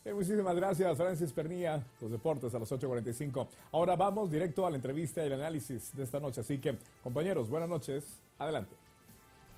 Muchísimas gracias, Francis Pernilla, los deportes a las 8:45. Ahora vamos directo a la entrevista y el análisis de esta noche. Así que, compañeros, buenas noches. Adelante.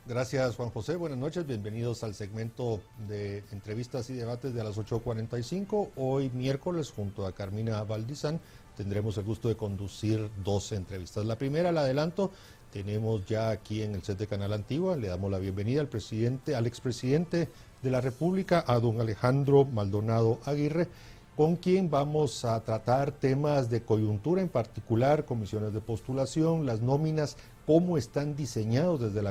Gracias, Juan José. Buenas noches. Bienvenidos al segmento de entrevistas y debates de a las 8:45. Hoy miércoles, junto a Carmina Valdizán, tendremos el gusto de conducir dos entrevistas. La primera, la adelanto, tenemos ya aquí en el set de Canal Antigua, le damos la bienvenida al expresidente de la República, a don Alejandro Maldonado Aguirre, con quien vamos a tratar temas de coyuntura, en particular comisiones de postulación, las nóminas, cómo están diseñados desde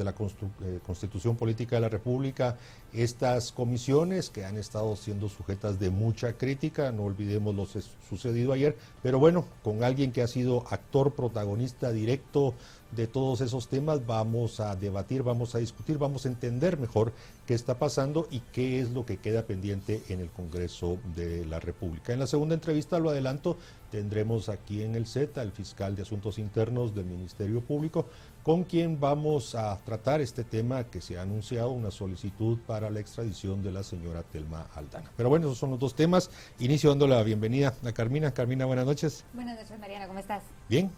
la Constitución Política de la República estas comisiones que han estado siendo sujetas de mucha crítica. No olvidemos lo sucedido ayer, pero bueno, con alguien que ha sido actor, protagonista directo de todos esos temas, vamos a debatir, vamos a discutir, vamos a entender mejor qué está pasando y qué es lo que queda pendiente en el Congreso de la República. En la segunda entrevista, lo adelanto, tendremos aquí en el set al fiscal de Asuntos Internos del Ministerio Público, con quien vamos a tratar este tema que se ha anunciado, una solicitud para la extradición de la señora Telma Aldana. Pero bueno, esos son los dos temas. Inicio dando la bienvenida a Carmina. Carmina, buenas noches. Buenas noches, Mariana, ¿cómo estás? Bien,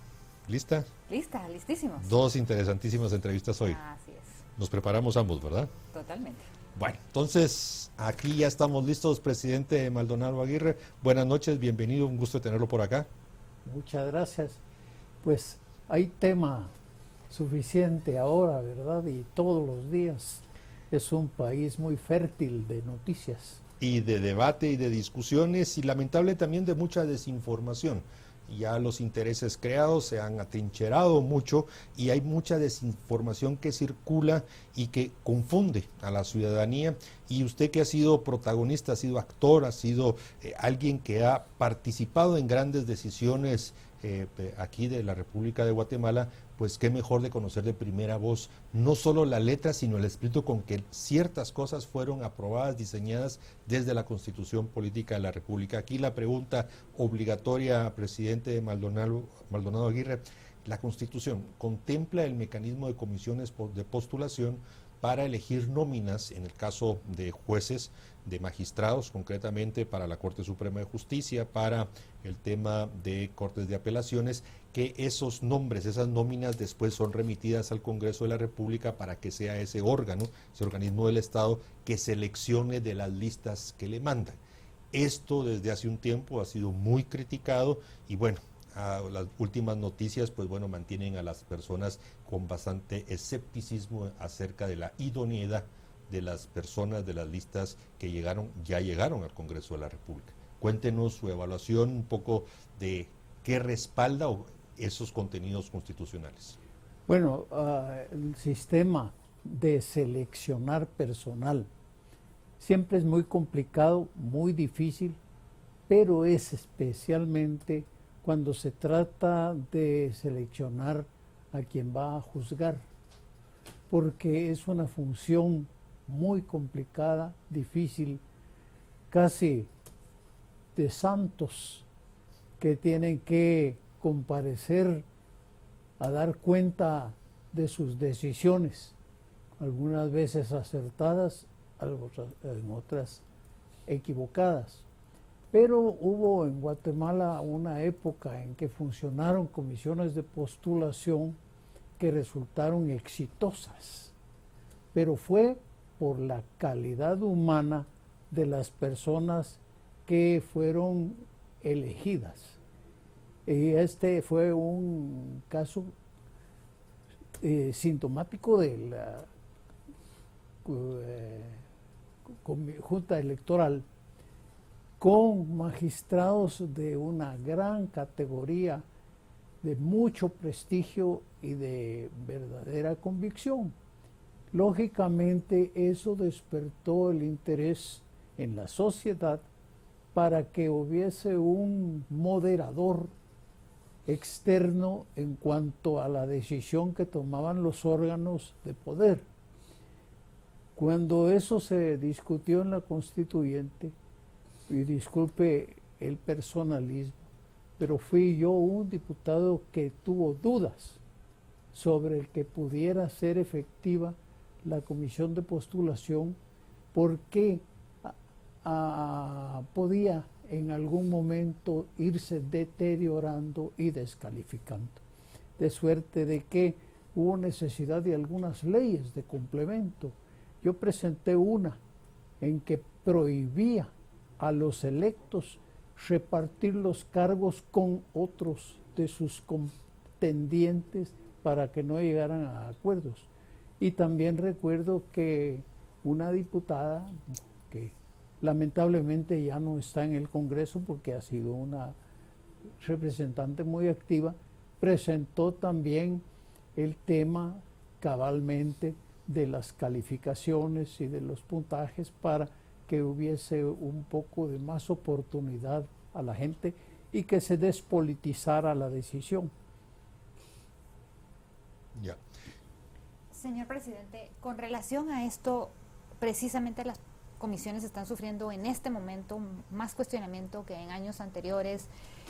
¿lista? Lista, listísimos. Dos interesantísimas entrevistas hoy. Así es. Nos preparamos ambos, ¿verdad? Totalmente. Bueno, entonces aquí ya estamos listos, presidente Maldonado Aguirre. Buenas noches, bienvenido, un gusto tenerlo por acá. Muchas gracias. Pues hay tema suficiente ahora, ¿verdad? Y todos los días es un país muy fértil de noticias. Y de debate y de discusiones y lamentable también de mucha desinformación. Ya los intereses creados se han atrincherado mucho y hay mucha desinformación que circula y que confunde a la ciudadanía. Y usted, que ha sido protagonista, ha sido actor, ha sido alguien que ha participado en grandes decisiones aquí de la República de Guatemala, pues qué mejor de conocer de primera voz no solo la letra, sino el espíritu con que ciertas cosas fueron aprobadas, diseñadas desde la Constitución Política de la República. Aquí la pregunta obligatoria, presidente Maldonado Aguirre: ¿la Constitución contempla el mecanismo de comisiones de postulación para elegir nóminas, en el caso de jueces, de magistrados, concretamente para la Corte Suprema de Justicia, para el tema de cortes de apelaciones, que esos nombres, esas nóminas después son remitidas al Congreso de la República para que sea ese órgano, ese organismo del Estado, que seleccione de las listas que le mandan? Esto desde hace un tiempo ha sido muy criticado y bueno, las últimas noticias pues bueno, mantienen a las personas con bastante escepticismo acerca de la idoneidad de las personas de las listas que ya llegaron al Congreso de la República. Cuéntenos su evaluación un poco de qué respalda esos contenidos constitucionales. Bueno, el sistema de seleccionar personal siempre es muy complicado, muy difícil, pero es especialmente cuando se trata de seleccionar a quien va a juzgar, porque es una función muy complicada, difícil, casi de santos que tienen que comparecer a dar cuenta de sus decisiones, algunas veces acertadas, en otras equivocadas. Pero hubo en Guatemala una época en que funcionaron comisiones de postulación que resultaron exitosas, pero fue por la calidad humana de las personas que fueron elegidas. Y este fue un caso sintomático de la Junta Electoral, con magistrados de una gran categoría, de mucho prestigio y de verdadera convicción. Lógicamente eso despertó el interés en la sociedad para que hubiese un moderador externo en cuanto a la decisión que tomaban los órganos de poder. Cuando eso se discutió en la Constituyente, y disculpe el personalismo, pero fui yo un diputado que tuvo dudas sobre el que pudiera ser efectiva la comisión de postulación, porque podía en algún momento irse deteriorando y descalificando. De suerte de que hubo necesidad de algunas leyes de complemento. Yo presenté una en que prohibía a los electos repartir los cargos con otros de sus contendientes para que no llegaran a acuerdos. Y también recuerdo que una diputada, que lamentablemente ya no está en el Congreso porque ha sido una representante muy activa, presentó también el tema cabalmente de las calificaciones y de los puntajes para que hubiese un poco de más oportunidad a la gente y que se despolitizara la decisión. Ya. Señor presidente, con relación a esto, precisamente las comisiones están sufriendo en este momento más cuestionamiento que en años anteriores.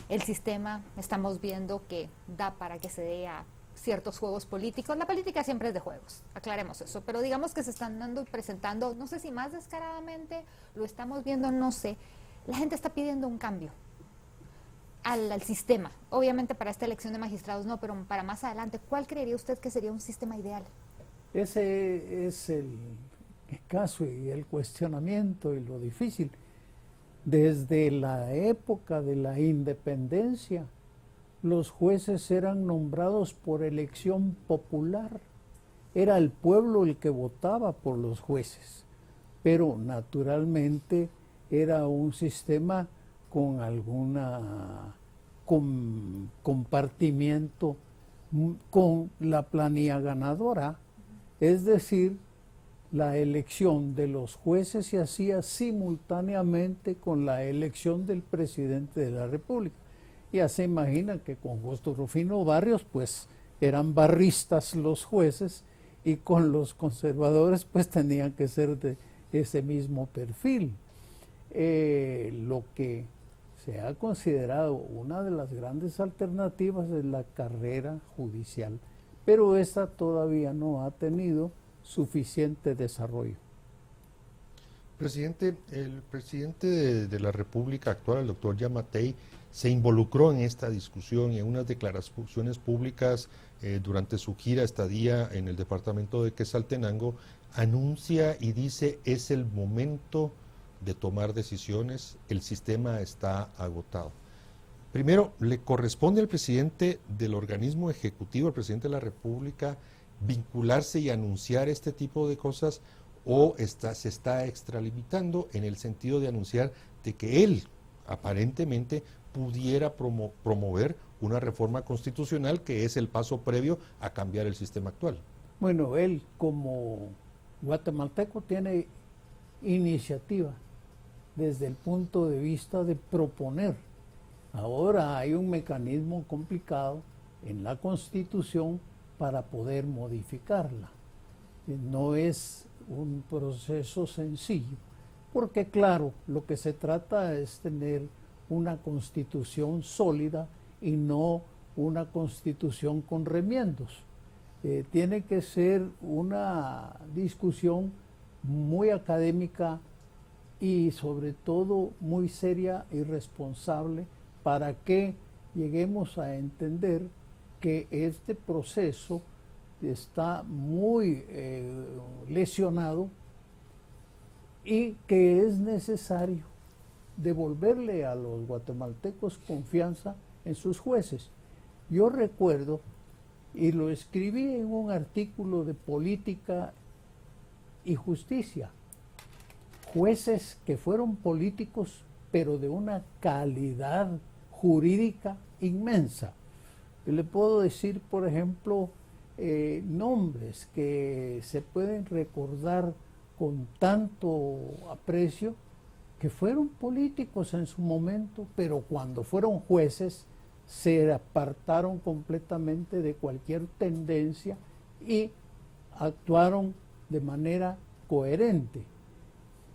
El sistema, estamos viendo que da para que se dé a ciertos juegos políticos. La política siempre es de juegos, aclaremos eso, pero digamos que se están dando y presentando, no sé si más descaradamente, lo estamos viendo, no sé. La gente está pidiendo un cambio al sistema. Obviamente para esta elección de magistrados no, pero para más adelante, ¿cuál creería usted que sería un sistema ideal? Ese es el caso y el cuestionamiento y lo difícil. Desde la época de la independencia, los jueces eran nombrados por elección popular. Era el pueblo el que votaba por los jueces, pero naturalmente era un sistema con alguna compartimiento con la planilla ganadora, es decir, la elección de los jueces se hacía simultáneamente con la elección del presidente de la República. Ya se imagina que con Justo Rufino Barrios pues eran barristas los jueces y con los conservadores pues tenían que ser de ese mismo perfil. Lo que se ha considerado una de las grandes alternativas es la carrera judicial, pero esta todavía no ha tenido suficiente desarrollo. Presidente, el presidente de la República actual, el doctor Yamatei, se involucró en esta discusión y en unas declaraciones públicas durante su gira estadía en el departamento de Quetzaltenango, anuncia y dice: es el momento de tomar decisiones, el sistema está agotado. Primero, ¿le corresponde al presidente del organismo ejecutivo, al presidente de la República, vincularse y anunciar este tipo de cosas, o se está extralimitando en el sentido de anunciar de que él aparentemente pudiera promover una reforma constitucional que es el paso previo a cambiar el sistema actual? Bueno, él como guatemalteco tiene iniciativa desde el punto de vista de proponer. Ahora hay un mecanismo complicado en la Constitución para poder modificarla. No es un proceso sencillo, porque claro, lo que se trata es tener una constitución sólida y no una constitución con remiendos. Tiene que ser una discusión muy académica y sobre todo muy seria y responsable para que lleguemos a entender que este proceso está muy lesionado y que es necesario devolverle a los guatemaltecos confianza en sus jueces. Yo recuerdo, y lo escribí en un artículo de Política y Justicia, jueces que fueron políticos pero de una calidad jurídica inmensa. Yo le puedo decir, por ejemplo, nombres que se pueden recordar con tanto aprecio, que fueron políticos en su momento, pero cuando fueron jueces se apartaron completamente de cualquier tendencia y actuaron de manera coherente.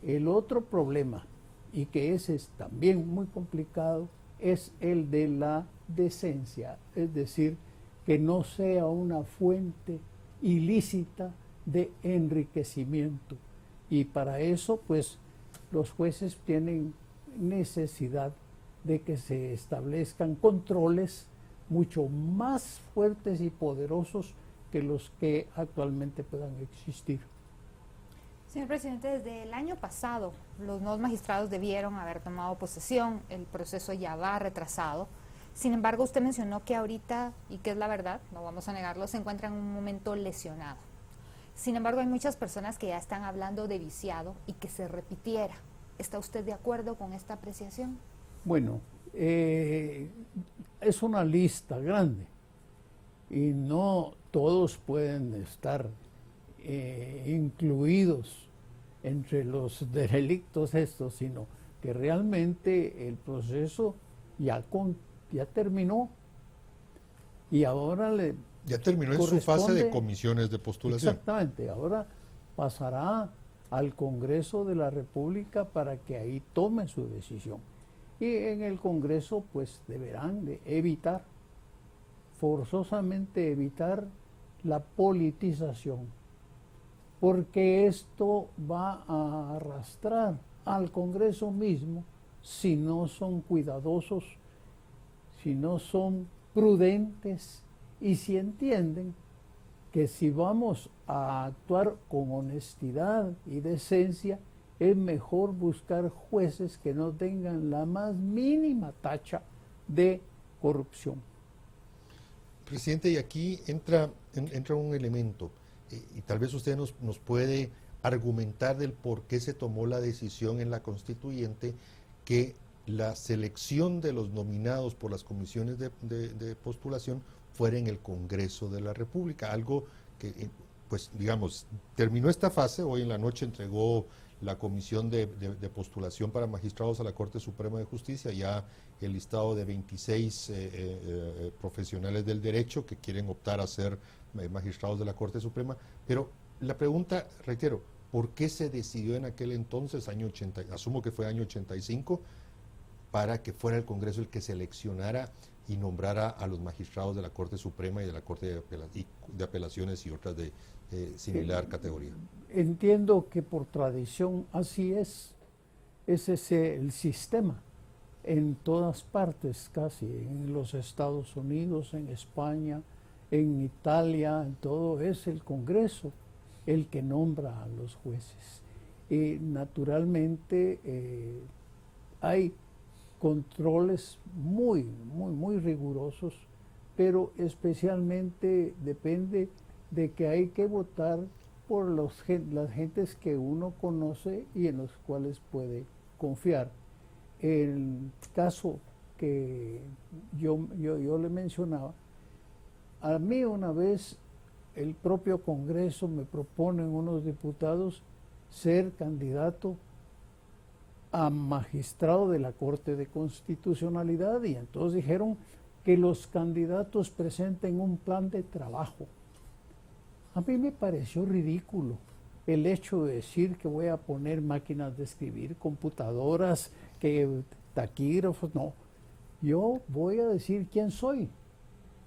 El otro problema, y que ese es también muy complicado, es el de la decencia, es decir, que no sea una fuente ilícita de enriquecimiento. Y para eso, pues, los jueces tienen necesidad de que se establezcan controles mucho más fuertes y poderosos que los que actualmente puedan existir. Señor presidente, desde el año pasado los nuevos magistrados debieron haber tomado posesión, el proceso ya va retrasado. Sin embargo, usted mencionó que ahorita, y que es la verdad, no vamos a negarlo, se encuentra en un momento lesionado. Sin embargo, hay muchas personas que ya están hablando de viciado y que se repitiera. ¿Está usted de acuerdo con esta apreciación? Bueno, es una lista grande y no todos pueden estar incluidos entre los delictos estos, sino que realmente el proceso ya terminó y ahora ya terminó en su fase de comisiones de postulación. Exactamente, ahora pasará al Congreso de la República para que ahí tome su decisión. Y en el Congreso pues deberán de forzosamente evitar la politización, porque esto va a arrastrar al Congreso mismo si no son cuidadosos, si no son prudentes y si entienden que si vamos a actuar con honestidad y decencia, es mejor buscar jueces que no tengan la más mínima tacha de corrupción. Presidente, y aquí entra un elemento, y tal vez usted nos puede argumentar del por qué se tomó la decisión en la constituyente que la selección de los nominados por las comisiones de postulación fuera en el Congreso de la República, algo que, pues digamos, terminó esta fase, hoy en la noche entregó la comisión de postulación para magistrados a la Corte Suprema de Justicia, ya el listado de 26 profesionales del derecho que quieren optar a ser magistrados de la Corte Suprema, pero la pregunta, reitero, ¿por qué se decidió en aquel entonces, asumo que fue año 85, para que fuera el Congreso el que seleccionara y nombrara a los magistrados de la Corte Suprema y de la Corte de Apelaciones y otras de similar categoría? Entiendo que por tradición así es. Ese es el sistema en todas partes casi, en los Estados Unidos, en España, en Italia, en todo es el Congreso el que nombra a los jueces. Y naturalmente hay controles muy rigurosos, pero especialmente depende de que hay que votar por las gentes que uno conoce y en los cuales puede confiar. El caso que yo le mencionaba, a mí una vez el propio Congreso me proponen unos diputados ser candidato a magistrado de la Corte de Constitucionalidad y entonces dijeron que los candidatos presenten un plan de trabajo. A mí me pareció ridículo el hecho de decir que voy a poner máquinas de escribir, computadoras, taquígrafos, no. Yo voy a decir quién soy.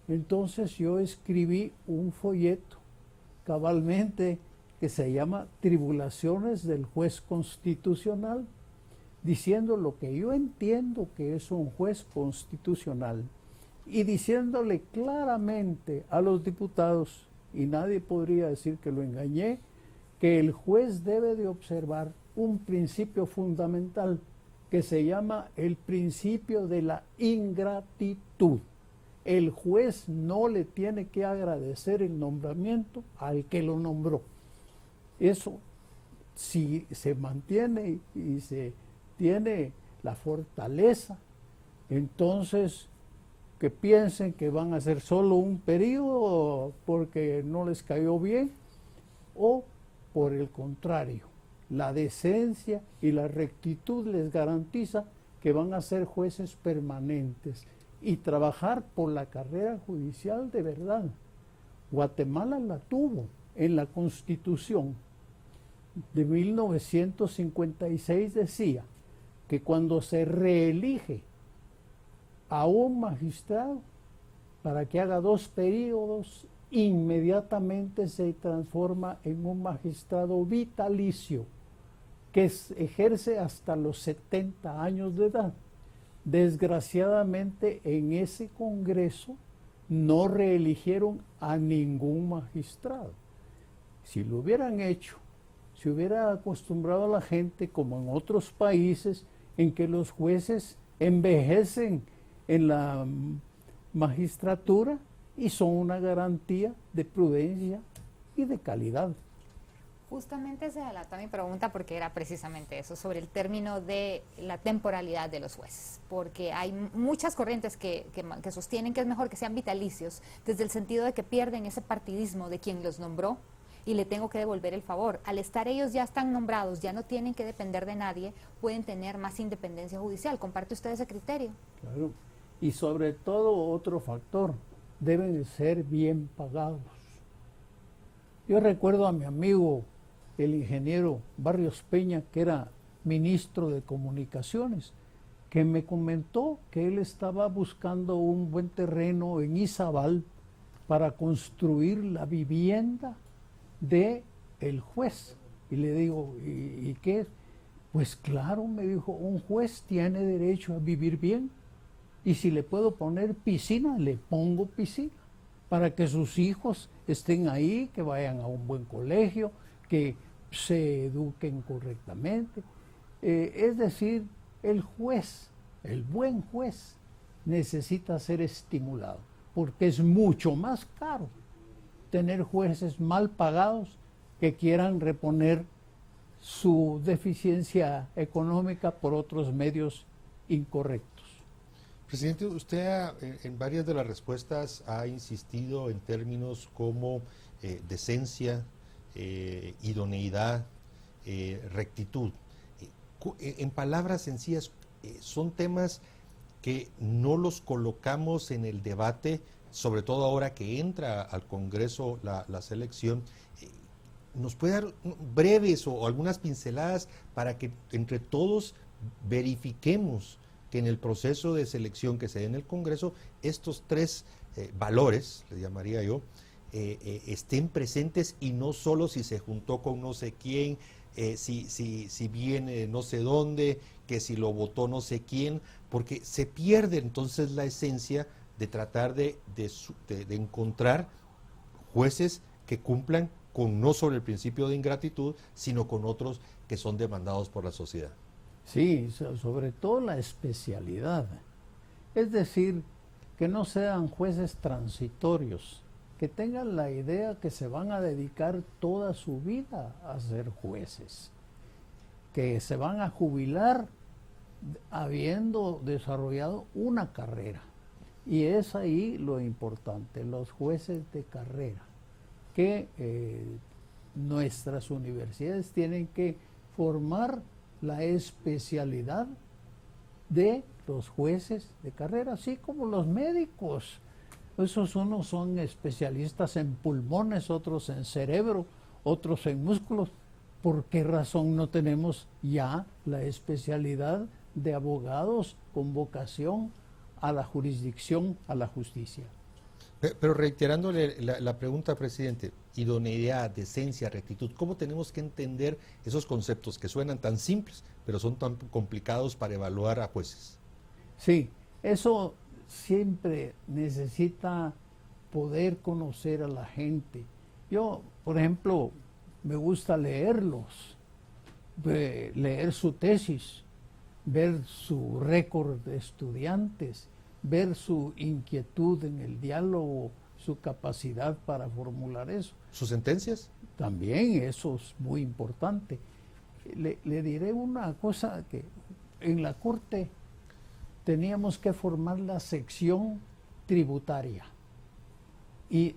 Entonces yo escribí un folleto cabalmente que se llama Tribulaciones del Juez Constitucional, diciendo lo que yo entiendo que es un juez constitucional y diciéndole claramente a los diputados, y nadie podría decir que lo engañé, que el juez debe de observar un principio fundamental que se llama el principio de la ingratitud. El juez no le tiene que agradecer el nombramiento al que lo nombró. Eso, si se mantiene y se tiene la fortaleza, entonces que piensen que van a hacer solo un periodo porque no les cayó bien, o por el contrario, la decencia y la rectitud les garantiza que van a ser jueces permanentes y trabajar por la carrera judicial de verdad. Guatemala la tuvo en la Constitución de 1956, decía que cuando se reelige a un magistrado para que haga 2 periodos, inmediatamente se transforma en un magistrado vitalicio. que ejerce hasta los 70 años de edad. Desgraciadamente, en ese Congreso no reeligieron a ningún magistrado. Si lo hubieran hecho, se hubiera acostumbrado a la gente, como en otros países, en que los jueces envejecen en la magistratura y son una garantía de prudencia y de calidad. Justamente se adelanta mi pregunta porque era precisamente eso, sobre el término de la temporalidad de los jueces, porque hay muchas corrientes que sostienen que es mejor que sean vitalicios, desde el sentido de que pierden ese partidismo de quien los nombró y le tengo que devolver el favor. Al estar ellos ya están nombrados, ya no tienen que depender de nadie, pueden tener más independencia judicial. ¿Comparte usted ese criterio? Claro. Y sobre todo otro factor, deben ser bien pagados. Yo recuerdo a mi amigo, el ingeniero Barrios Peña, que era ministro de Comunicaciones, que me comentó que él estaba buscando un buen terreno en Izabal para construir la vivienda de el juez. Y le digo, ¿y qué? Pues claro, me dijo, un juez tiene derecho a vivir bien. Y si le puedo poner piscina, le pongo piscina, para que sus hijos estén ahí, que vayan a un buen colegio, que se eduquen correctamente. Es decir, el juez, el buen juez, necesita ser estimulado, porque es mucho más caro tener jueces mal pagados que quieran reponer su deficiencia económica por otros medios incorrectos. Presidente, usted en varias de las respuestas ha insistido en términos como decencia, idoneidad, rectitud. En palabras sencillas, son temas que no los colocamos en el debate, sobre todo ahora que entra al Congreso la selección. ¿Nos puede dar breves o algunas pinceladas para que entre todos verifiquemos que en el proceso de selección que se dé en el Congreso, estos tres valores, le llamaría yo, estén presentes, y no solo si se juntó con no sé quién, si viene no sé dónde, que si lo votó no sé quién, porque se pierde entonces la esencia de tratar de encontrar jueces que cumplan con no solo el principio de ingratitud, sino con otros que son demandados por la sociedad. Sí, sobre todo la especialidad. Es decir, que no sean jueces transitorios, que tengan la idea que se van a dedicar toda su vida a ser jueces, que se van a jubilar habiendo desarrollado una carrera. Y es ahí lo importante, los jueces de carrera, que nuestras universidades tienen que formar la especialidad de los jueces de carrera, así como los médicos. Esos unos son especialistas en pulmones, otros en cerebro, otros en músculos. ¿Por qué razón no tenemos ya la especialidad de abogados con vocación a la jurisdicción, a la justicia? Pero reiterándole la pregunta, presidente, idoneidad, decencia, rectitud, ¿cómo tenemos que entender esos conceptos que suenan tan simples, pero son tan complicados para evaluar a jueces? Sí, eso siempre necesita poder conocer a la gente. Yo, por ejemplo, me gusta leerlos, leer su tesis, ver su récord de estudiantes, ver su inquietud en el diálogo, su capacidad para formular eso. ¿Sus sentencias? También eso es muy importante. Le diré una cosa, que en la Corte teníamos que formar la sección tributaria y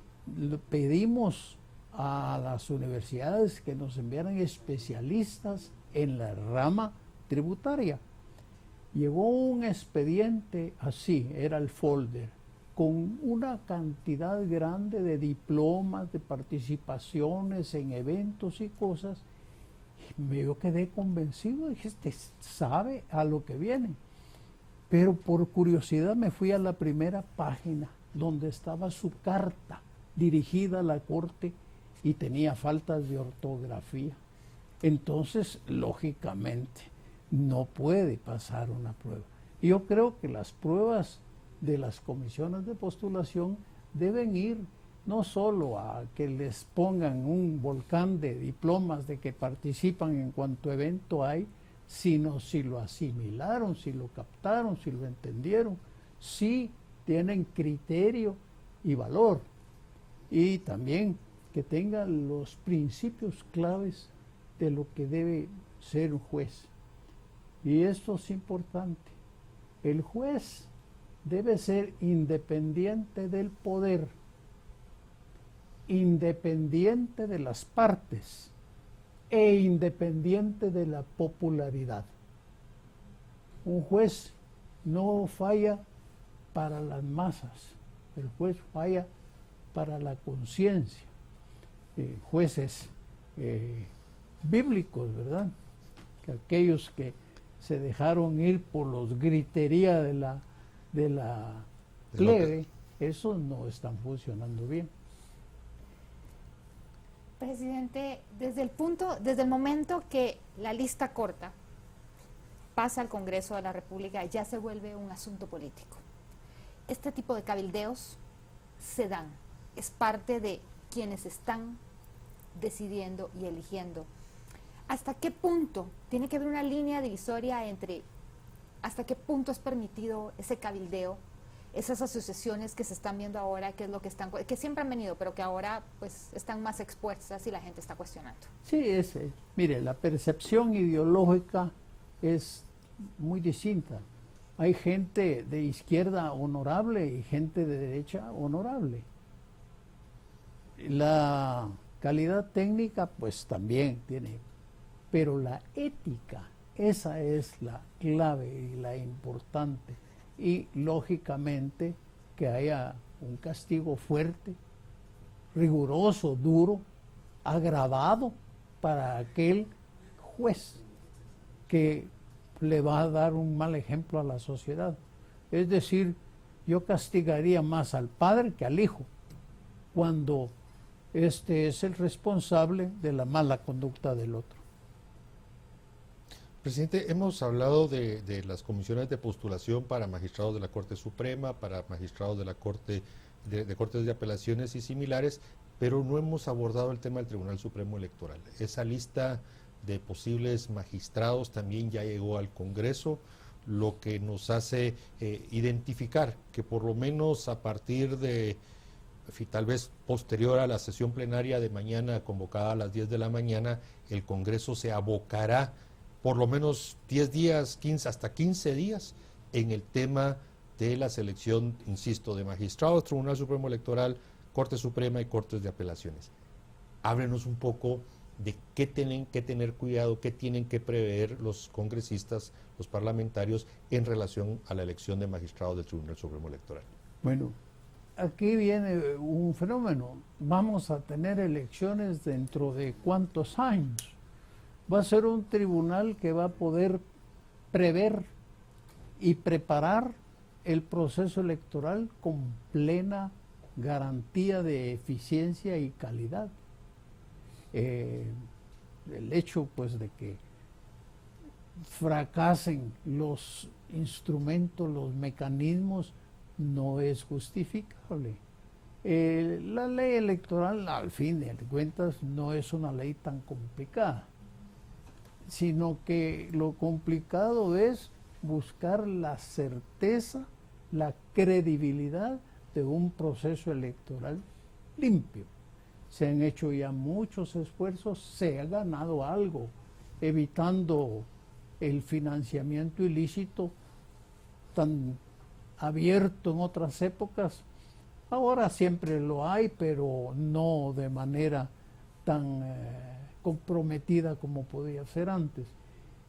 pedimos a las universidades que nos enviaran especialistas en la rama tributaria. Llegó un expediente así, era el folder, con una cantidad grande de diplomas, de participaciones en eventos y cosas. Yo quedé convencido, dije, este sabe a lo que viene. Pero por curiosidad me fui a la primera página, donde estaba su carta dirigida a la Corte y tenía faltas de ortografía. entonces lógicamente no puede pasar una prueba. Yo creo que las pruebas de las comisiones de postulación deben ir no solo a que les pongan un volcán de diplomas de que participan en cuanto evento hay, sino si lo asimilaron, si lo captaron, si lo entendieron, si tienen criterio y valor, y también que tengan los principios claves de lo que debe ser un juez. Y esto es importante. El juez debe ser independiente del poder, independiente de las partes e independiente de la popularidad. Un juez no falla para las masas, el juez falla para la conciencia. Jueces bíblicos, ¿verdad? Que aquellos que se dejaron ir por los griterías de la plebe, esos no están funcionando bien. Presidente, desde el momento que la lista corta pasa al Congreso de la República, ya se vuelve un asunto político. Este tipo de cabildeos se dan, es parte de quienes están decidiendo y eligiendo. ¿Hasta qué punto tiene que haber una línea divisoria entre hasta qué punto es permitido ese cabildeo, esas asociaciones que se están viendo ahora, que es lo que están, que siempre han venido, pero que ahora pues están más expuestas y la gente está cuestionando? Sí, mire, la percepción ideológica es muy distinta. Hay gente de izquierda honorable y gente de derecha honorable. La calidad técnica pues también tiene, pero la ética, esa es la clave y la importante. Y lógicamente que haya un castigo fuerte, riguroso, duro, agravado para aquel juez que le va a dar un mal ejemplo a la sociedad. Es decir, yo castigaría más al padre que al hijo, cuando este es el responsable de la mala conducta del otro. Presidente, hemos hablado de las comisiones de postulación para magistrados de la Corte Suprema, para magistrados de la Corte de Cortes de Apelaciones y similares, pero no hemos abordado el tema del Tribunal Supremo Electoral. Esa lista de posibles magistrados también ya llegó al Congreso, lo que nos hace identificar que por lo menos a partir de, tal vez posterior a la sesión plenaria de mañana, convocada a las 10 de la mañana, el Congreso se abocará por lo menos 10 días, 15, hasta 15 días en el tema de la selección, insisto, de magistrados, Tribunal Supremo Electoral, Corte Suprema y Cortes de Apelaciones. Háblenos un poco de qué tienen que tener cuidado, qué tienen que prever los congresistas, los parlamentarios, en relación a la elección de magistrados del Tribunal Supremo Electoral. Bueno, aquí viene un fenómeno. Vamos a tener elecciones dentro de ¿cuántos años? Va a ser un tribunal que va a poder prever y preparar el proceso electoral con plena garantía de eficiencia y calidad. El hecho pues de que fracasen los instrumentos, los mecanismos, no es justificable. La ley electoral, al fin de cuentas, no es una ley tan complicada, sino que lo complicado es buscar la certeza, la credibilidad de un proceso electoral limpio. Se han hecho ya muchos esfuerzos, se ha ganado algo, evitando el financiamiento ilícito tan abierto en otras épocas. Ahora siempre lo hay, pero no de manera tan comprometida como podía ser antes.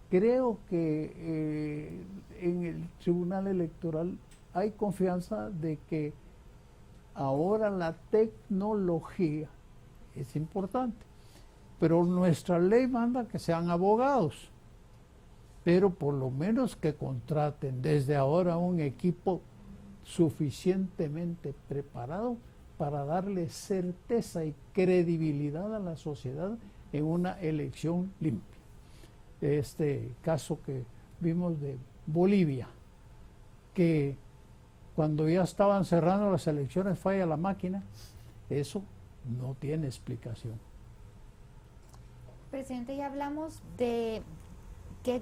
Creo que en el Tribunal Electoral hay confianza de que ahora la tecnología es importante, pero nuestra ley manda que sean abogados, pero por lo menos que contraten desde ahora un equipo suficientemente preparado para darle certeza y credibilidad a la sociedad en una elección limpia. Este caso que vimos de Bolivia, que cuando ya estaban cerrando las elecciones falla la máquina, eso no tiene explicación. Presidente, ya hablamos de qué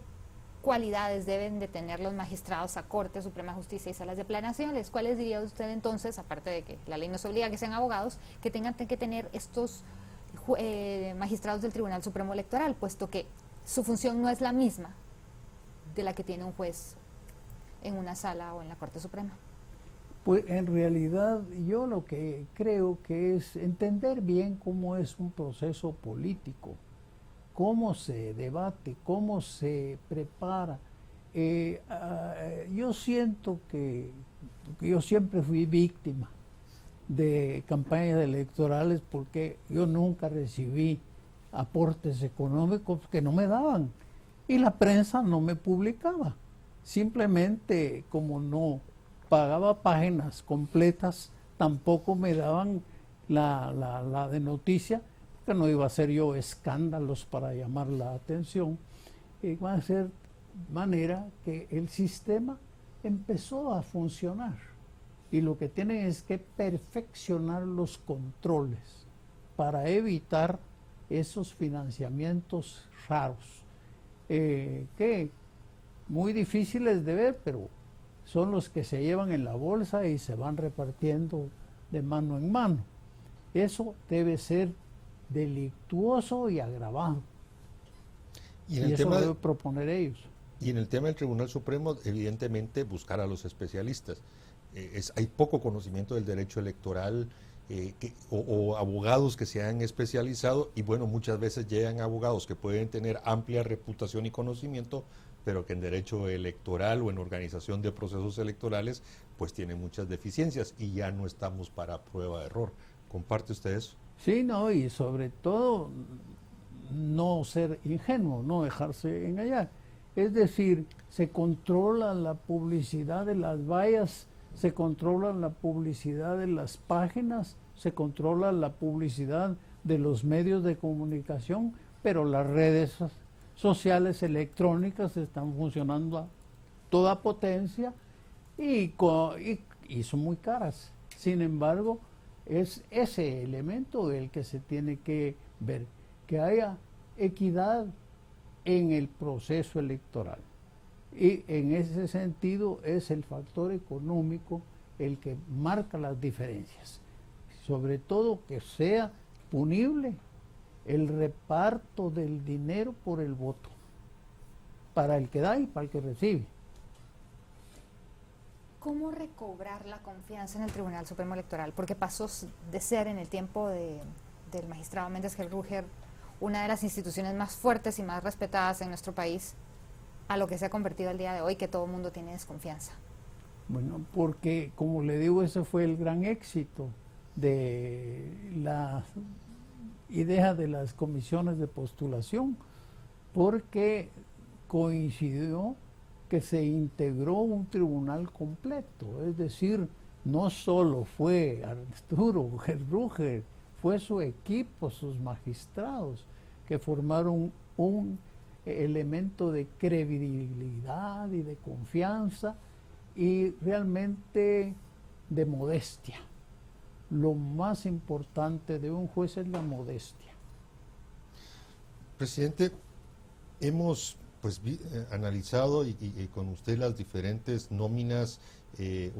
cualidades deben de tener los magistrados a Corte, Suprema Justicia y Salas de Plenas Nacionales. ¿Cuáles diría usted entonces, aparte de que la ley nos obliga a que sean abogados, que tengan que tener estos magistrados del Tribunal Supremo Electoral, puesto que su función no es la misma de la que tiene un juez en una sala o en la Corte Suprema? Pues en realidad yo lo que creo que es entender bien cómo es un proceso político, cómo se debate, cómo se prepara. Yo siento que yo siempre fui víctima de campañas electorales porque yo nunca recibí aportes económicos que no me daban y la prensa no me publicaba. Simplemente como no pagaba páginas completas, tampoco me daban la de noticia, que no iba a hacer yo escándalos para llamar la atención. Iba a ser manera que el sistema empezó a funcionar. Y lo que tienen es que perfeccionar los controles para evitar esos financiamientos raros, que muy difíciles de ver, pero son los que se llevan en la bolsa y se van repartiendo de mano en mano. Eso debe ser delictuoso y agravado. Y en el eso tema debe proponer ellos. Y en el tema del Tribunal Supremo, evidentemente, buscar a los especialistas. Hay poco conocimiento del derecho electoral o abogados que se han especializado y bueno, muchas veces llegan abogados que pueden tener amplia reputación y conocimiento, pero que en derecho electoral o en organización de procesos electorales pues tienen muchas deficiencias y ya no estamos para prueba de error. ¿Comparte usted eso? Sí, no, y sobre todo no ser ingenuo, no dejarse engañar. Es decir, se controla la publicidad de las vallas, se controla la publicidad de las páginas, se controla la publicidad de los medios de comunicación, pero las redes sociales electrónicas están funcionando a toda potencia y son muy caras. Sin embargo, es ese elemento el que se tiene que ver, que haya equidad en el proceso electoral. Y en ese sentido es el factor económico el que marca las diferencias. Sobre todo que sea punible el reparto del dinero por el voto, para el que da y para el que recibe. ¿Cómo recobrar la confianza en el Tribunal Supremo Electoral? Porque pasó de ser en el tiempo del magistrado Méndez Gelrúger una de las instituciones más fuertes y más respetadas en nuestro país, a lo que se ha convertido al día de hoy, que todo el mundo tiene desconfianza. Bueno, porque como le digo, ese fue el gran éxito de la idea de las comisiones de postulación, porque coincidió que se integró un tribunal completo, es decir, no solo fue Arturo Gelrúger, fue su equipo, sus magistrados, que formaron un elemento de credibilidad y de confianza y realmente de modestia. Lo más importante de un juez es la modestia. Presidente, hemos analizado y con usted las diferentes nóminas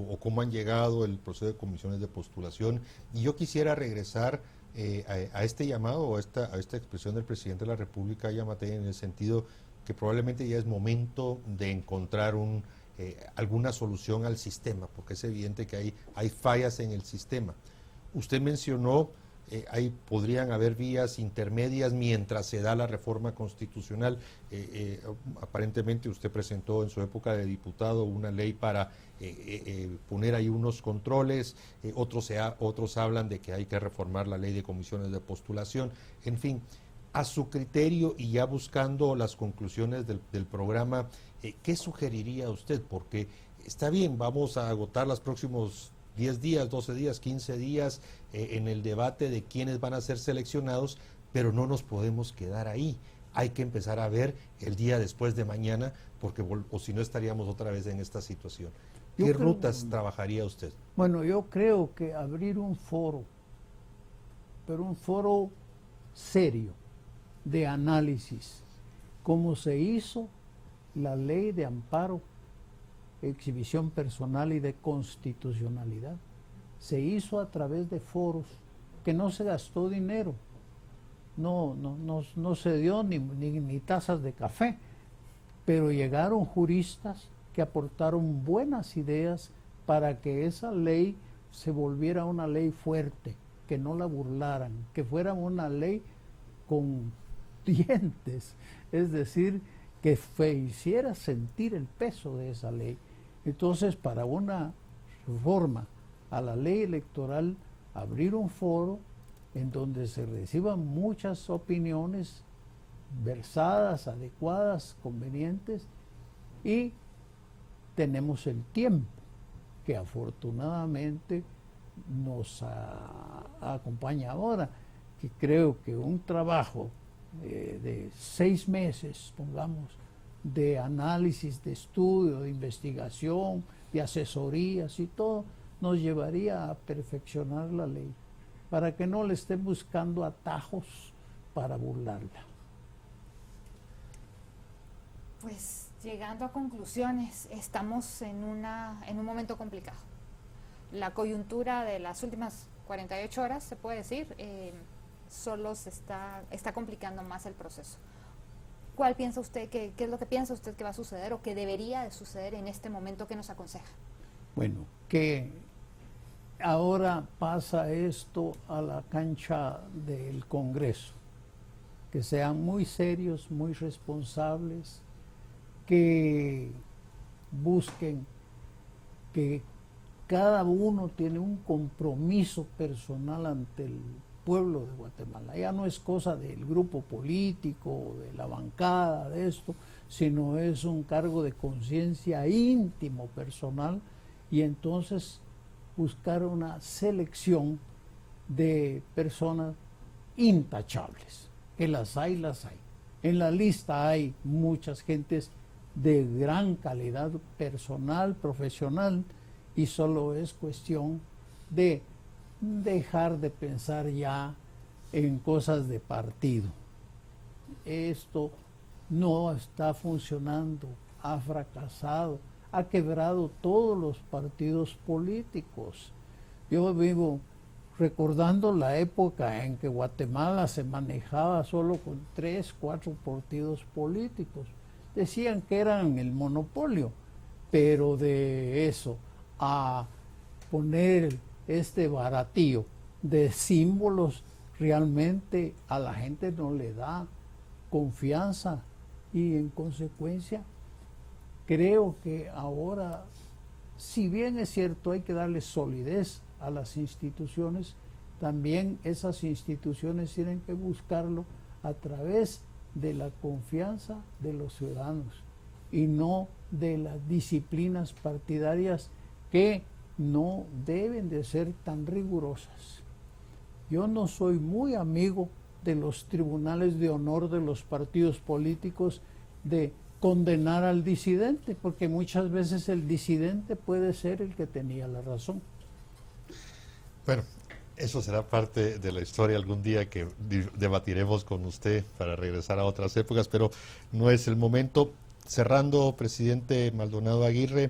o cómo han llegado el proceso de comisiones de postulación, y yo quisiera regresar a este llamado o a esta expresión del presidente de la República, Yamatei, en el sentido que probablemente ya es momento de encontrar alguna solución al sistema, porque es evidente que hay fallas en el sistema. Usted mencionó podrían haber vías intermedias mientras se da la reforma constitucional. Aparentemente usted presentó en su época de diputado una ley para poner ahí unos controles, otros hablan de que hay que reformar la ley de comisiones de postulación. En fin, a su criterio y ya buscando las conclusiones del programa, ¿qué sugeriría usted? Porque está bien, vamos a agotar los próximos 10 días, 12 días, 15 días en el debate de quiénes van a ser seleccionados, pero no nos podemos quedar ahí. Hay que empezar a ver el día después de mañana, porque o si no estaríamos otra vez en esta situación. ¿Qué rutas trabajaría usted? Bueno, yo creo que abrir un foro, pero un foro serio de análisis, como se hizo la ley de amparo, exhibición personal y de constitucionalidad. Se hizo a través de foros, que no se gastó dinero, no se dio ni tazas de café, pero llegaron juristas que aportaron buenas ideas para que esa ley se volviera una ley fuerte, que no la burlaran, que fuera una ley con dientes, es decir, que hiciera sentir el peso de esa ley. Entonces, para una reforma a la ley electoral, abrir un foro en donde se reciban muchas opiniones versadas, adecuadas, convenientes, y tenemos el tiempo que afortunadamente nos acompaña ahora, que creo que un trabajo de 6 meses, pongamos, de análisis, de estudio, de investigación, de asesorías y todo, nos llevaría a perfeccionar la ley, para que no le estén buscando atajos para burlarla. Pues llegando a conclusiones, estamos en un momento complicado. La coyuntura de las últimas 48 horas, se puede decir, solo está complicando más el proceso. ¿Cuál piensa usted, qué es lo que piensa usted que va a suceder o que debería de suceder en este momento que nos aconseja? Bueno, que ahora pasa esto a la cancha del Congreso, que sean muy serios, muy responsables, que busquen que cada uno tiene un compromiso personal ante el pueblo de Guatemala. Ya no es cosa del grupo político, de la bancada, de esto, sino es un cargo de conciencia íntimo, personal, y entonces buscar una selección de personas intachables, que las hay. En la lista hay muchas gentes de gran calidad personal, profesional, y solo es cuestión de dejar de pensar ya en cosas de partido. Esto no está funcionando, ha fracasado, ha quebrado todos los partidos políticos. Yo vivo recordando la época en que Guatemala se manejaba solo con 3, 4 partidos políticos. Decían que eran el monopolio, pero de eso a poner este baratío de símbolos, realmente a la gente no le da confianza, y en consecuencia creo que ahora, si bien es cierto hay que darle solidez a las instituciones, también esas instituciones tienen que buscarlo a través de la confianza de los ciudadanos y no de las disciplinas partidarias que no deben de ser tan rigurosas. Yo no soy muy amigo de los tribunales de honor de los partidos políticos de condenar al disidente, porque muchas veces el disidente puede ser el que tenía la razón. Bueno, eso será parte de la historia algún día que debatiremos con usted para regresar a otras épocas, pero no es el momento. Cerrando, presidente Maldonado Aguirre,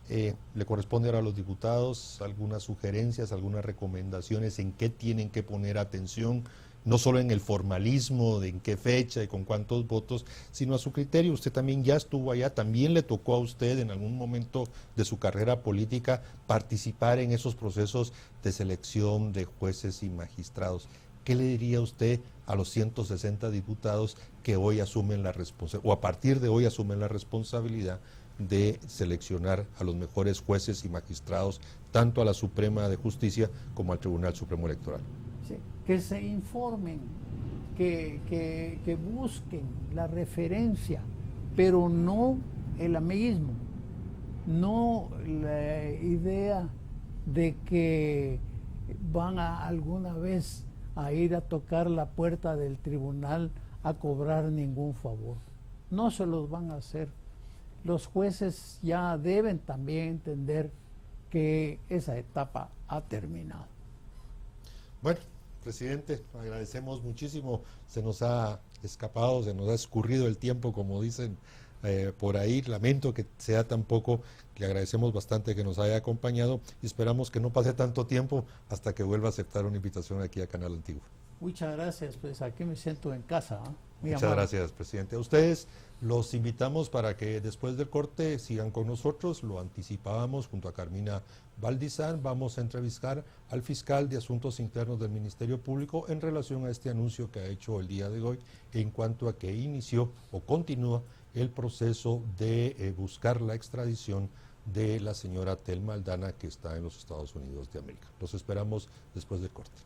le corresponde ahora a los diputados algunas sugerencias, algunas recomendaciones en qué tienen que poner atención, no solo en el formalismo de en qué fecha y con cuántos votos, sino a su criterio. Usted también ya estuvo allá, también le tocó a usted en algún momento de su carrera política participar en esos procesos de selección de jueces y magistrados. ¿Qué le diría usted a los 160 diputados que hoy asumen la responsabilidad, o a partir de hoy asumen la responsabilidad de seleccionar a los mejores jueces y magistrados, tanto a la Suprema de Justicia como al Tribunal Supremo Electoral? Sí, que se informen, que busquen la referencia, pero no el amiguismo, no la idea de que van a alguna vez a ir a tocar la puerta del tribunal a cobrar ningún favor. No se los van a hacer. Los jueces ya deben también entender que esa etapa ha terminado. Bueno, presidente, agradecemos muchísimo. Se nos ha escapado, se nos ha escurrido el tiempo, como dicen por ahí. Lamento que sea tan poco. Le agradecemos bastante que nos haya acompañado y esperamos que no pase tanto tiempo hasta que vuelva a aceptar una invitación aquí a Canal Antiguo. Muchas gracias, pues aquí me siento en casa. Muchas gracias, presidente. A ustedes los invitamos para que después del corte sigan con nosotros. Lo anticipábamos junto a Carmina Valdizán. Vamos a entrevistar al fiscal de Asuntos Internos del Ministerio Público en relación a este anuncio que ha hecho el día de hoy en cuanto a que inició o continúa el proceso de buscar la extradición de la señora Thelma Aldana, que está en los Estados Unidos de América. Los esperamos después del corte.